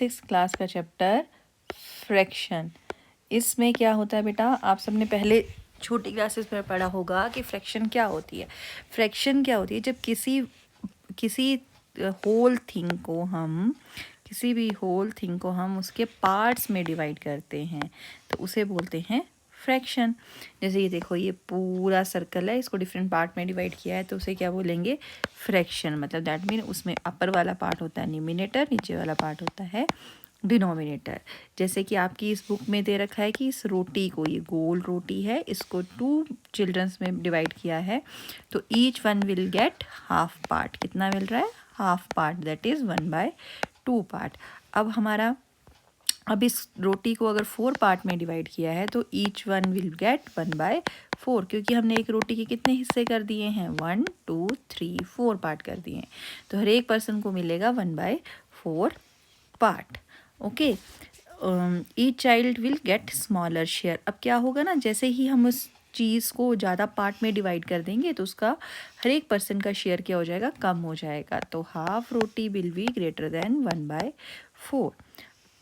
6 class का chapter fraction. इसमें क्या होता है बेटा, आप सबने पहले छोटी क्लासेस में पढ़ा होगा कि फ्रैक्शन क्या होती है। फ्रैक्शन क्या होती है, जब किसी होल थिंग को हम किसी भी होल थिंग को हम उसके पार्ट्स में डिवाइड करते हैं तो उसे बोलते हैं फ्रैक्शन। जैसे ये देखो, ये पूरा सर्कल है, इसको डिफरेंट पार्ट में डिवाइड किया है तो उसे क्या बोलेंगे, फ्रैक्शन। मतलब दैट मीन उसमें अपर वाला पार्ट होता है न्यूमिनेटर, नीचे वाला पार्ट होता है डिनोमिनेटर। जैसे कि आपकी इस बुक में दे रखा है कि इस रोटी को, ये गोल रोटी है, इसको 2 चिल्ड्रंस में डिवाइड किया है तो each one will get half part. कितना मिल रहा है, half part, that is 1/2 part. अब इस रोटी को अगर 4 पार्ट में डिवाइड किया है तो ईच वन विल गेट 1/4, क्योंकि हमने एक रोटी के कितने हिस्से कर दिए हैं, 1 2 3 4 पार्ट कर दिए हैं तो हर एक पर्सन को मिलेगा 1/4 part. Okay, each child will get smaller share. अब क्या होगा ना, जैसे ही हम उस चीज़ को ज़्यादा पार्ट में डिवाइड कर देंगे तो उसका हर एक पर्सन का शेयर क्या हो जाएगा, कम हो जाएगा। तो half roti will be greater than 1/4।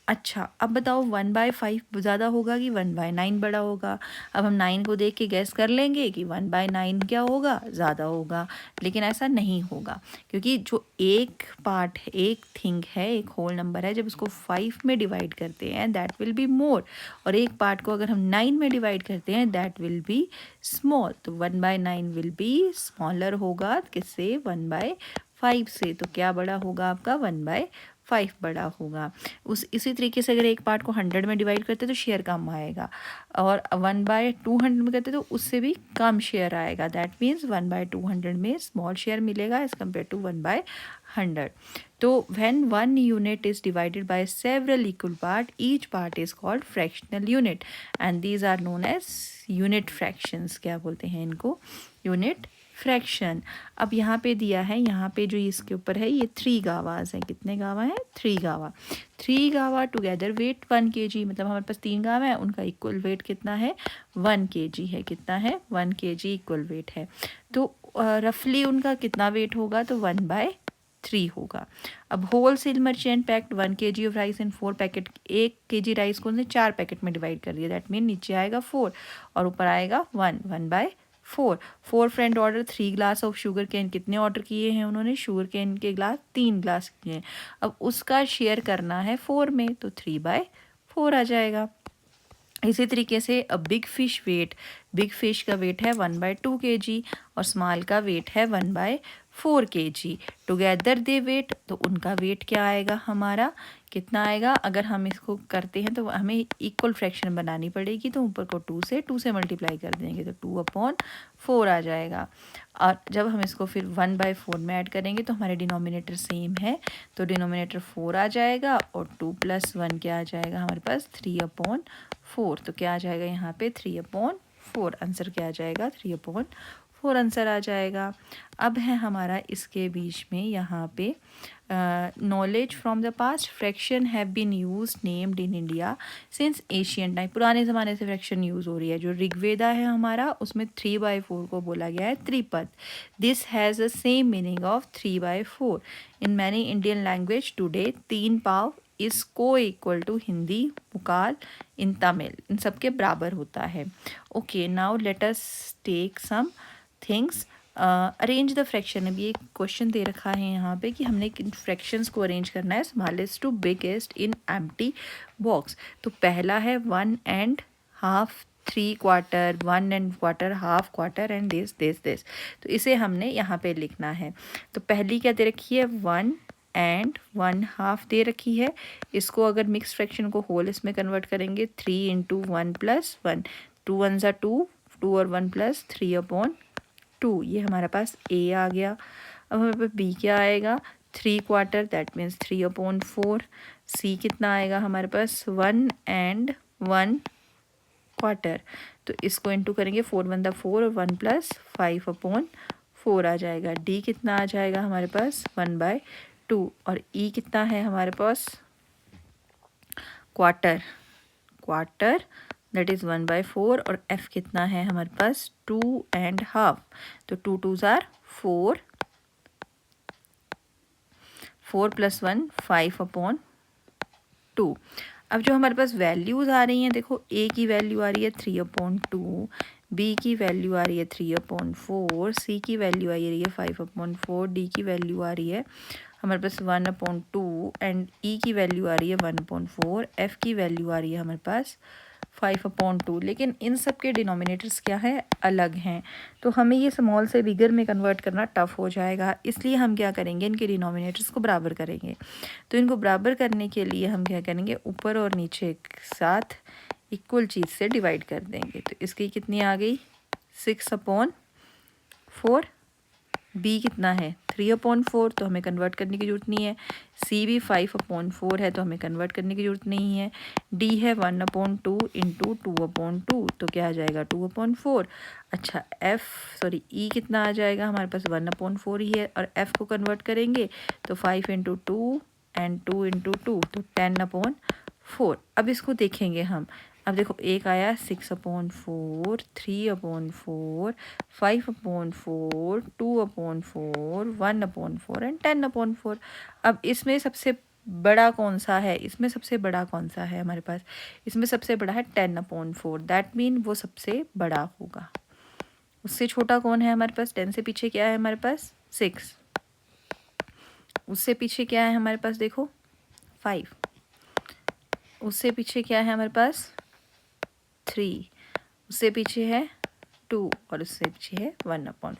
अच्छा, अब बताओ 1/5 ज़्यादा होगा कि 1/9 बड़ा होगा। अब हम 9 को देख के गैस कर लेंगे कि 1/9 क्या होगा, ज़्यादा होगा। लेकिन ऐसा नहीं होगा, क्योंकि जो एक पार्ट है, एक थिंग है, एक होल नंबर है, जब उसको 5 में डिवाइड करते हैं दैट विल बी मोर, और एक पार्ट को अगर हम 9 में डिवाइड करते हैं दैट विल बी स्मॉल। तो 1/9 विल बी स्मॉलर होगा किससे, 1/5 से। तो क्या बड़ा होगा आपका, 1/5 बड़ा होगा। इसी तरीके से अगर एक पार्ट को 100 में डिवाइड करते तो शेयर कम आएगा, और 1/200 में करते तो उससे भी कम शेयर आएगा। दैट मीन्स 1/200 में स्मॉल शेयर मिलेगा एज कम्पेयर टू 1/100। तो when one unit is divided by several equal part, each part is called fractional unit and these are known as unit fractions. क्या बोलते हैं इनको, यूनिट फ्रैक्शन। अब यहाँ पे दिया है, यहाँ पे जो इसके ऊपर है ये 3 गावाज हैं। कितने गावा हैं, 3 गावा। 3 गावा टुगेदर वेट 1 kg, मतलब हमारे पास 3 गावा है, उनका इक्वल वेट कितना है, 1 kg है। कितना है, 1 kg इक्वल वेट है। तो रफली उनका कितना वेट होगा, तो 1/3 होगा। अब wholesale merchant packed 1 kg of rice in 4 packet. 1 kg rice को उसने 4 पैकेट में डिवाइड कर दिया, दैट मीन नीचे आएगा 4 और ऊपर आएगा 1/4। 4 friend order 3 glass of sugarcane. कितने ऑर्डर किए हैं उन्होंने, शुगर केन के ग्लास 3 ग्लास किए हैं। अब उसका शेयर करना है 4 में, तो 3/4 आ जाएगा। इसी तरीके से अब बिग फिश का वेट है 1/2 kg और स्मॉल का वेट है 1/4 kg। टुगेदर दे वेट, तो उनका वेट क्या आएगा हमारा, कितना आएगा। अगर हम इसको करते हैं तो हमें इक्वल फ्रैक्शन बनानी पड़ेगी, तो ऊपर को 2 से मल्टीप्लाई कर देंगे तो 2/4 आ जाएगा। और जब हम इसको फिर 1/4 में ऐड करेंगे तो हमारे डिनोमिनेटर सेम है, तो डिनोमिनेटर 4 आ जाएगा और 2 + 1 क्या आ जाएगा हमारे पास, 3/4। तो क्या आ जाएगा यहाँ पे, 3/4। आंसर क्या आ जाएगा, 3/4 आंसर आ जाएगा। अब है हमारा इसके बीच में यहाँ पे knowledge from the past. Fraction have been use named in India since Asian time. पुराने ज़माने से फ्रैक्शन यूज़ हो रही है। जो ऋग्वेदा है हमारा, उसमें 3/4 को बोला गया है त्रिपद। This has the same meaning of 3/4 in many Indian language today. 3 पाव इज को इक्वल टू हिंदी मुकाल इन तमिल, इन सब के बराबर होता है। Okay, now let us take some things. Arrange the fraction. अभी एक क्वेश्चन दे रखा है यहाँ पे कि हमने किन फ्रैक्शंस को अरेंज करना है smallest to biggest in empty box. तो पहला है 1.5, 3/4, 1.25, हाफ क्वार्टर एंड दिस। तो इसे हमने यहाँ पे लिखना है। तो पहली क्या दे रखी है, 1.5 दे रखी है। इसको अगर मिक्स फ्रैक्शन को होल इसमें कन्वर्ट करेंगे, 3 × 1 + 1, 2 1 ज़ा 2, 2 और 1 + 3/2। ये हमारे पास ए आ गया। अब हमारे पास बी क्या आएगा, 3/4, दैट मीन्स 3/4। सी कितना आएगा हमारे पास, 1.1/4। तो इसको इंटू करेंगे, 4 1 4 और 1 + 5/4 आ जाएगा। डी कितना आ जाएगा हमारे पास, 1/2। और ई कितना है हमारे पास, क्वार्टर दैट इज़ 1/4। और एफ कितना है हमारे पास, 2.5। तो 2 2 ज़ार 4, 4 + 1 5/4 2। अब जो हमारे पास वैल्यूज़ आ रही हैं, देखो ए की वैल्यू आ रही है 3/2, बी की वैल्यू आ रही है 3/4, सी की वैल्यू आ रही है 5/4, डी की वैल्यू आ रही है हमारे पास 1/2 एंड ई की वैल्यू आ रही है 1/4, एफ की वैल्यू आ रही है हमारे पास 5/2। लेकिन इन सब के डिनोमिनेटर्स क्या है, अलग हैं, तो हमें ये स्मॉल से बिगर में कन्वर्ट करना टफ हो जाएगा। इसलिए हम क्या करेंगे, इनके डिनोमिनेटर्स को बराबर करेंगे। तो इनको बराबर करने के लिए हम क्या करेंगे, ऊपर और नीचे एक साथ इक्वल चीज़ से डिवाइड कर देंगे। तो इसकी कितनी आ गई, 6/4। बी कितना है 3/4, तो हमें कन्वर्ट करने की ज़रूरत नहीं है। सी भी 5/4 है, तो हमें कन्वर्ट करने की ज़रूरत नहीं है। डी है 1/2 इंटू 2/2, तो क्या आ जाएगा 2/4। अच्छा ई कितना आ जाएगा हमारे पास 1/4 ही है, और एफ को कन्वर्ट करेंगे तो 5 इंटू 2 एंड 2 इंटू 2, तो 10/4। अब इसको देखेंगे हम। अब देखो एक आया 6/4, 3/4, 5/4, 2/4, 1/4 एंड 10/4। अब इसमें सबसे बड़ा कौन सा है, इसमें सबसे बड़ा कौन सा है हमारे पास, इसमें सबसे बड़ा है 10/4। दैट मीन वो सबसे बड़ा होगा। उससे छोटा कौन है हमारे पास, 10 से पीछे क्या है हमारे पास 6, उससे पीछे क्या है हमारे पास देखो 5, उससे पीछे क्या है हमारे पास 3, उससे पीछे है 2 और उससे पीछे है 1/4।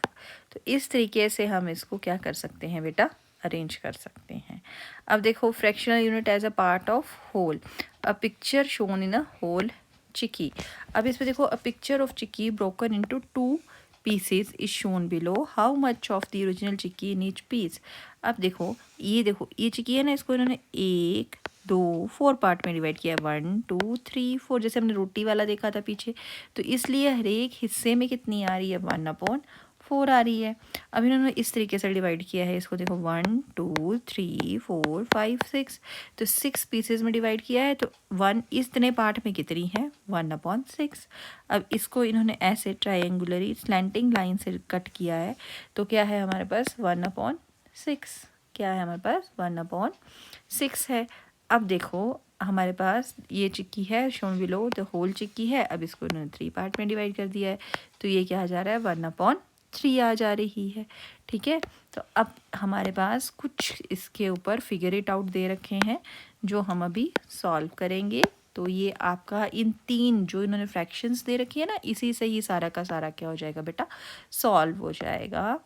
तो इस तरीके से हम इसको क्या कर सकते हैं बेटा, अरेंज कर सकते हैं। अब देखो fractional unit as a part of whole, a picture shown in a whole chikki. अब इसमें देखो a picture of chikki broken into 2 pieces is shown below, how much of the original chikki in each piece. अब देखो ये चिक्की है ना, इसको इन्होंने 1 2 4 पार्ट में डिवाइड किया है, 1 2 3 4, जैसे हमने रोटी वाला देखा था पीछे। तो इसलिए हर एक हिस्से में कितनी आ रही है 1/4 आ रही है। अब इन्होंने इस तरीके से डिवाइड किया है इसको, देखो 1 2 3 4 5 6, तो 6 पीसेज में डिवाइड किया है, तो 1 इतने पार्ट में कितनी है 1/6। अब इसको इन्होंने ऐसे ट्रायंगुलरी स्लैंटिंग लाइन से कट किया है, तो क्या है हमारे पास 1/6, क्या है हमारे पास 1/6 है। अब देखो हमारे पास ये चिक्की है शोन बिलो द होल चिक्की है, अब इसको इन्होंने 3 पार्ट में डिवाइड कर दिया है, तो ये क्या आ जा रहा है 1/3 आ जा रही है। ठीक है, तो अब हमारे पास कुछ इसके ऊपर फिगर इट आउट दे रखे हैं जो हम अभी सॉल्व करेंगे। तो ये आपका इन 3 जो इन्होंने फ्रैक्शंस दे रखी है ना, इसी से ही सारा का सारा क्या हो जाएगा बेटा, सॉल्व हो जाएगा।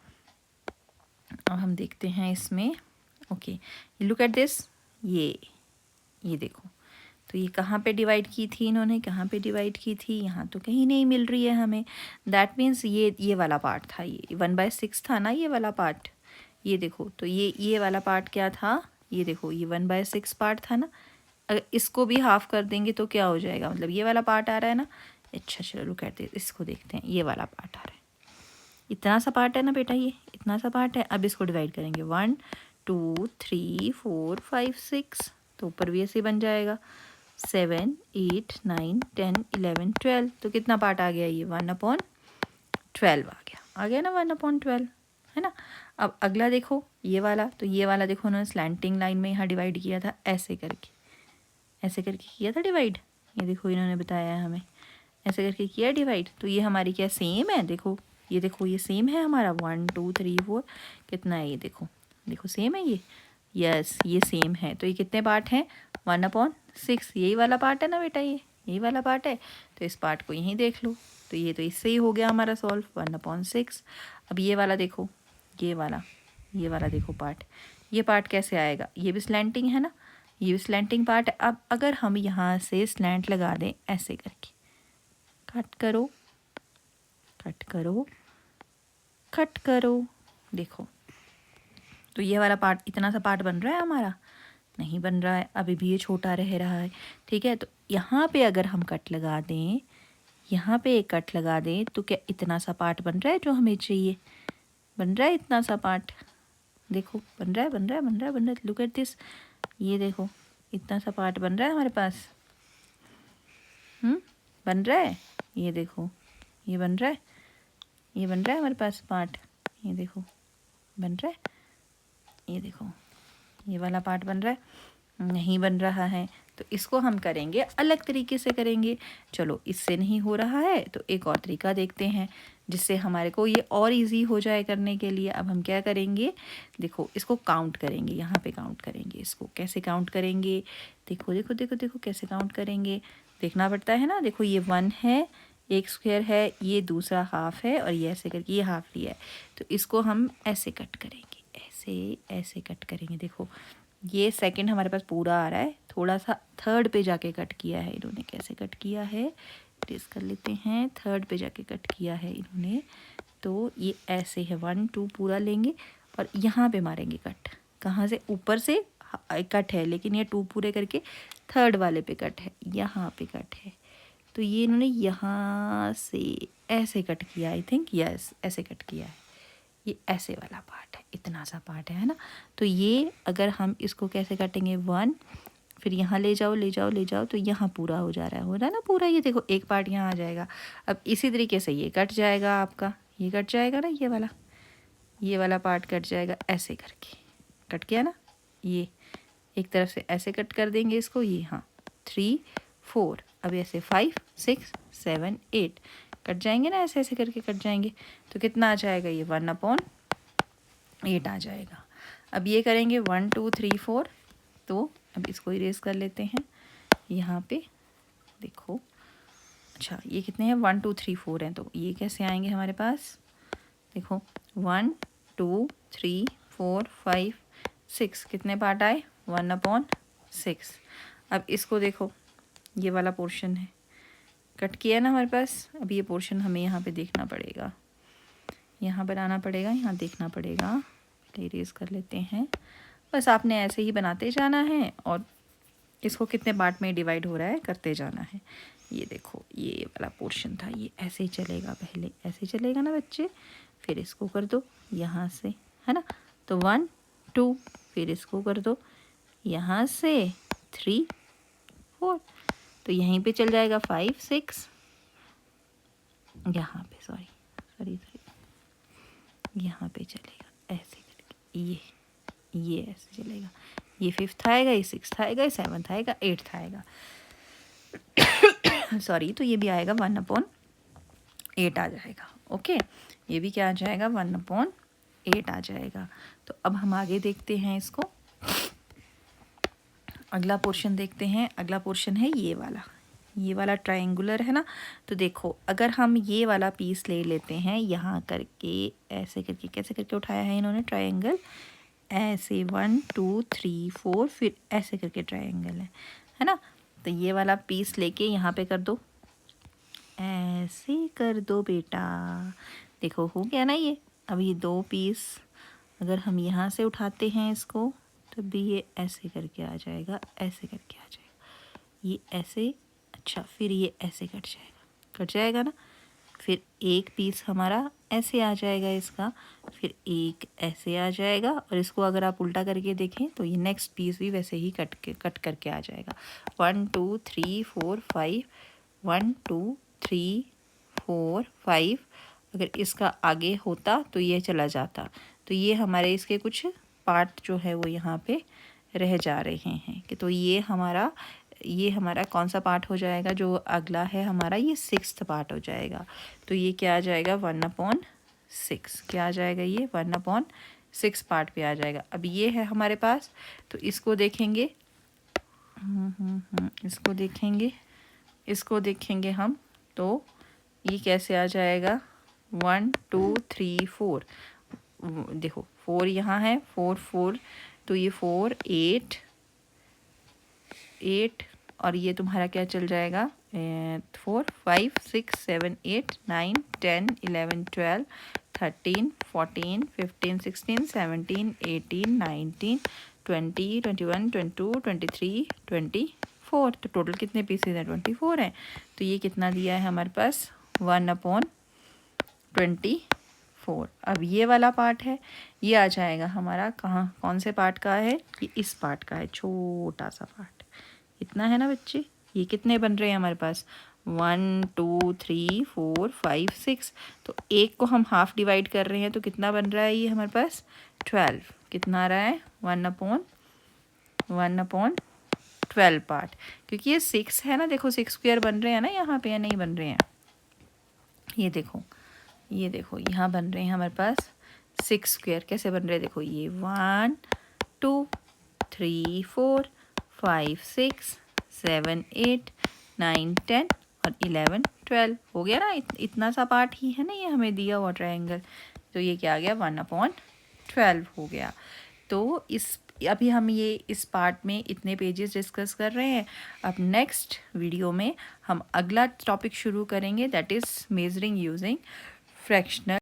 अब हम देखते हैं इसमें, ओके लुक एट दिस, ये देखो, तो ये कहाँ पे डिवाइड की थी इन्होंने, कहाँ पे डिवाइड की थी, यहाँ तो कहीं नहीं मिल रही है हमें। दैट मीन्स ये वाला पार्ट था, ये 1/6 था ना ये वाला पार्ट, ये देखो, तो ये वाला पार्ट क्या था, ये देखो ये 1/6 पार्ट था ना। अगर इसको भी हाफ कर देंगे तो क्या हो जाएगा, मतलब ये वाला पार्ट आ रहा है ना। अच्छा चलो रुक करते इसको देखते हैं, ये वाला पार्ट आ रहा है, इतना सा पार्ट है ना बेटा, ये इतना सा पार्ट है। अब इसको डिवाइड करेंगे 1 2 3 4 5 6, तो ऊपर भी ऐसे बन जाएगा 7 8 9 10 11 12, तो कितना पार्ट आ गया ये 1/12 आ गया ना 1/12, है ना। अब अगला देखो ये वाला, तो ये वाला देखो उन्होंने स्लैंटिंग लाइन में यहाँ डिवाइड किया था, ऐसे करके किया था डिवाइड। ये देखो इन्होंने बताया है हमें, ऐसे करके किया डिवाइड। तो ये हमारी क्या सेम है, देखो ये सेम है हमारा 1 2 3 4, कितना है ये देखो सेम है ये, यस ये सेम है। तो ये कितने पार्ट हैं 1/6, यही वाला पार्ट है ना बेटा, ये यही वाला पार्ट है। तो इस पार्ट को यहीं देख लो, तो ये तो इससे ही हो गया हमारा सॉल्व 1/6। अब ये वाला देखो, ये वाला देखो पार्ट, ये पार्ट कैसे आएगा, ये भी स्लैंटिंग है ना, ये भी स्लैंटिंग पार्ट है। अब अगर हम यहाँ से स्लैंट लगा दें ऐसे करके, कट करो, देखो तो ये वाला पार्ट, इतना सा पार्ट बन रहा है हमारा, नहीं बन रहा है, अभी भी ये छोटा रह रहा है। ठीक है, तो यहाँ पे अगर हम कट लगा दें, यहाँ पे एक कट लगा दें, तो क्या इतना सा पार्ट बन रहा है जो हमें चाहिए, बन रहा है इतना सा पार्ट, देखो बन रहा है, लुक एट दिस, ये देखो इतना सा पार्ट बन रहा है हमारे पास, बन रहा है, ये देखो ये बन रहा है हमारे पास पार्ट, ये देखो बन रहा है, ये देखो ये वाला पार्ट बन रहा है, नहीं बन रहा है। तो इसको हम करेंगे अलग तरीके से करेंगे। चलो इससे नहीं हो रहा है तो एक और तरीका देखते हैं जिससे हमारे को ये और इजी हो जाए करने के लिए। अब हम क्या करेंगे, देखो इसको काउंट करेंगे, यहाँ पे काउंट करेंगे। इसको कैसे काउंट करेंगे, देखो देखो देखो देखो कैसे काउंट करेंगे, देखना पड़ता है ना। देखो ये 1 है, एक स्क्वायर है, ये दूसरा हाफ है और ये ऐसे करके ये हाफ लिया है। तो इसको हम ऐसे कट करेंगे, ऐसे ऐसे कट करेंगे। देखो ये सेकंड हमारे पास पूरा आ रहा है, थोड़ा सा थर्ड पे जाके कट किया है इन्होंने। कैसे कट किया है, ट्रेस कर लेते हैं। थर्ड पे जाके कट किया है इन्होंने, तो ये ऐसे है। 1 2 पूरा लेंगे और यहाँ पे मारेंगे कट। कहाँ से, ऊपर से कट है लेकिन ये 2 पूरे करके थर्ड वाले पे कट है, यहाँ पे कट है। तो ये इन्होंने यहाँ से ऐसे कट किया, आई थिंक यस ऐसे कट किया है। ये ऐसे वाला पार्ट है, इतना सा पार्ट है ना। तो ये अगर हम इसको कैसे काटेंगे, 1 फिर यहाँ ले जाओ ले जाओ ले जाओ, तो यहाँ पूरा हो जा रहा है, हो रहा है ना पूरा। ये देखो एक पार्ट यहाँ आ जाएगा। अब इसी तरीके से ये कट जाएगा आपका, ये कट जाएगा ना, ये वाला पार्ट कट जाएगा ऐसे करके। कट गया ना, ये एक तरफ से ऐसे कट कर देंगे इसको, ये हाँ 3 4, अब ऐसे 5 6 7 8 कट जाएंगे ना, ऐसे ऐसे करके कट जाएंगे। तो कितना आ जाएगा, ये 1/8 आ जाएगा। अब ये करेंगे 1 2 3 4, तो अब इसको इरेज कर लेते हैं यहाँ पे। देखो अच्छा ये कितने हैं, 1 2 3 4 हैं, तो ये कैसे आएंगे हमारे पास। देखो 1 2 3 4 5 6 कितने पार्ट आए, 1/6। अब इसको देखो, ये वाला पोर्शन है, कट किया ना हमारे पास। अब ये पोर्शन हमें यहाँ पे देखना पड़ेगा, यहाँ बनाना पड़ेगा, यहाँ देखना पड़ेगा। इरेज कर लेते हैं। बस आपने ऐसे ही बनाते जाना है और इसको कितने पार्ट में डिवाइड हो रहा है करते जाना है। ये देखो ये वाला पोर्शन था, ये ऐसे ही चलेगा, पहले ऐसे चलेगा ना बच्चे, फिर इसको कर दो यहाँ से, है ना। तो 1 2, फिर इसको कर दो यहाँ से 3 4, तो यहीं पे चल जाएगा 5 6, यहाँ पे सॉरी यहाँ पे चलेगा ऐसे करके, ये ऐसे चलेगा। ये 5th आएगा, ये 6th आएगा, ये 7th आएगा, 8th आएगा सॉरी। तो ये भी आएगा 1/8 आ जाएगा। ओके, ये भी क्या आ जाएगा, 1/8 आ जाएगा। तो अब हम आगे देखते हैं इसको, अगला पोर्शन देखते हैं। अगला पोर्शन है ये वाला ट्रायंगुलर है ना। तो देखो अगर हम ये वाला पीस ले लेते हैं, यहाँ करके ऐसे करके, कैसे करके उठाया है इन्होंने ट्रायंगल, ऐसे 1 2 3 4, फिर ऐसे करके ट्रायंगल है ना। तो ये वाला पीस लेके यहाँ पे कर दो, ऐसे कर दो बेटा। देखो हो गया ना ये। अब ये 2 पीस अगर हम यहाँ से उठाते हैं इसको, तब भी ये ऐसे करके आ जाएगा, ऐसे करके आ जाएगा, ये ऐसे। अच्छा फिर ये ऐसे कट जाएगा ना। फिर एक पीस हमारा ऐसे आ जाएगा इसका, फिर एक ऐसे आ जाएगा, और इसको अगर आप उल्टा करके देखें तो ये नेक्स्ट पीस भी वैसे ही कट करके आ जाएगा। 1 2 3 4 5, 1 2 3 4 5। अगर इसका आगे होता तो ये चला जाता, तो ये हमारे इसके कुछ पार्ट जो है वो यहाँ पे रह जा रहे हैं कि, तो ये हमारा कौन सा पार्ट हो जाएगा, जो अगला है हमारा, ये 6th पार्ट हो जाएगा। तो ये क्या आ जाएगा, 1/6। क्या आ जाएगा, ये 1/6 पार्ट पे आ जाएगा। अब ये है हमारे पास, तो इसको देखेंगे, इसको देखेंगे हम, तो ये कैसे आ जाएगा, 1 2 3 4। देखो 4 यहाँ है, 4 4, तो ये 4 8 और ये तुम्हारा क्या चल जाएगा, 4 5 6 7 8 9 10 11 12 13 14 15 16 17 18 19 20 21 22 23 24। तो टोटल कितने पीसेज हैं, 24 हैं। तो ये कितना दिया है हमारे पास, 1/24। अब ये वाला पार्ट है, ये आ जाएगा हमारा कहाँ, कौन से पार्ट का है, ये इस पार्ट का है, छोटा सा पार्ट इतना है ना बच्चे। ये कितने बन रहे हैं हमारे पास, 1 2 3 4 5 6। तो एक को हम हाफ डिवाइड कर रहे हैं, तो कितना बन रहा है ये हमारे पास, 12। कितना आ रहा है, 1/12 12 पार्ट, क्योंकि ये 6 है ना, देखो 6 स्क्वायर बन रहे हैं ना यहाँ पे, या नहीं बन रहे हैं? ये देखो यहाँ बन रहे हैं हमारे पास 6 स्क्वायर। कैसे बन रहे हैं? देखो ये 1 2 3 4 5 6 7 8 9 10 और 11 12 हो गया ना। इतना सा पार्ट ही है ना ये हमें दिया हुआ ट्रायंगल, तो ये क्या आ गया? 1/12 हो गया। तो अभी हम ये इस पार्ट में इतने पेजेस डिस्कस कर रहे हैं। अब नेक्स्ट वीडियो में हम अगला टॉपिक शुरू करेंगे, that is measuring using fractional